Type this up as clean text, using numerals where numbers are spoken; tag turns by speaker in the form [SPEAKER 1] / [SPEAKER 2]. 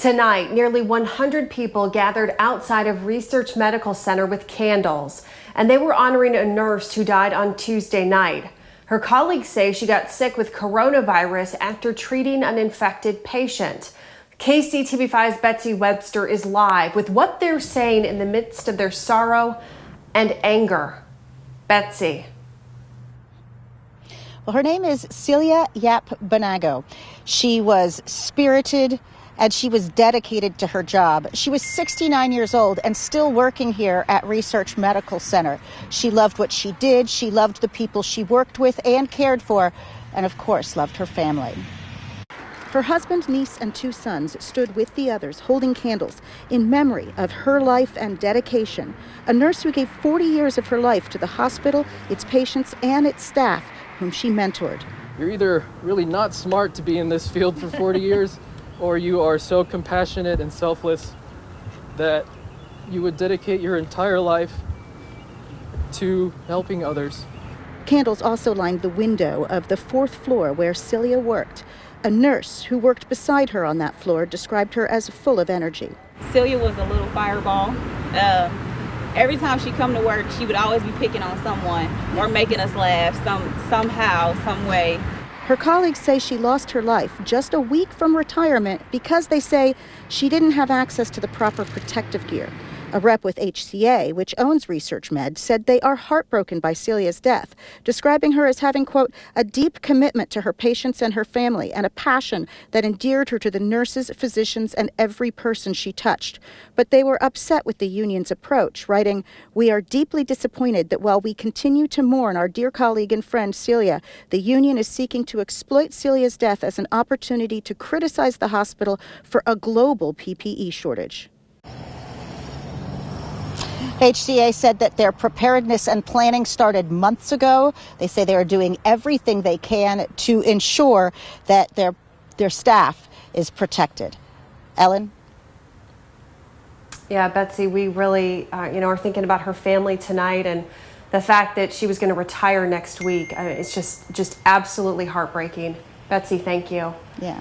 [SPEAKER 1] Tonight, nearly 100 people gathered outside of Research Medical Center with candles, and they were honoring a nurse who died on Tuesday night. Her colleagues say she got sick with coronavirus after treating an infected patient. KCTV5's Betsy Webster is live with what they're saying in the midst of their sorrow and anger. Betsy.
[SPEAKER 2] Well, her name is Celia Yap-Banago. She was spirited and she was dedicated to her job. She was 69 years old and still working here at Research Medical Center. She loved what she did. She loved the people she worked with and cared for, and of course, loved her family. Her husband, niece, and 2 sons stood with the others holding candles in memory of her life and dedication. A nurse who gave 40 years of her life to the hospital, its patients, and its staff, whom she mentored.
[SPEAKER 3] You're either really not smart to be in this field for 40 years, or you are so compassionate and selfless that you would dedicate your entire life to helping others.
[SPEAKER 2] Candles also lined the window of the 4th floor where Celia worked. A nurse who worked beside her on that floor described her as full of energy.
[SPEAKER 4] Celia was a little fireball. Every time she come to work, she would always be picking on someone or making us laugh somehow, some way.
[SPEAKER 2] Her colleagues say she lost her life just a week from retirement because they say she didn't have access to the proper protective gear. A rep with HCA, which owns Research Med, said they are heartbroken by Celia's death, describing her as having, quote, a deep commitment to her patients and her family and a passion that endeared her to the nurses, physicians, and every person she touched. But they were upset with the union's approach, writing, "We are deeply disappointed that while we continue to mourn our dear colleague and friend Celia, the union is seeking to exploit Celia's death as an opportunity to criticize the hospital for a global PPE shortage." HCA said that their preparedness and planning started months ago. They say they are doing everything they can to ensure that their staff is protected. Ellen?
[SPEAKER 1] Yeah, Betsy, we really, are thinking about her family tonight and the fact that she was going to retire next week. It's just absolutely heartbreaking. Betsy, thank you.
[SPEAKER 2] Yeah.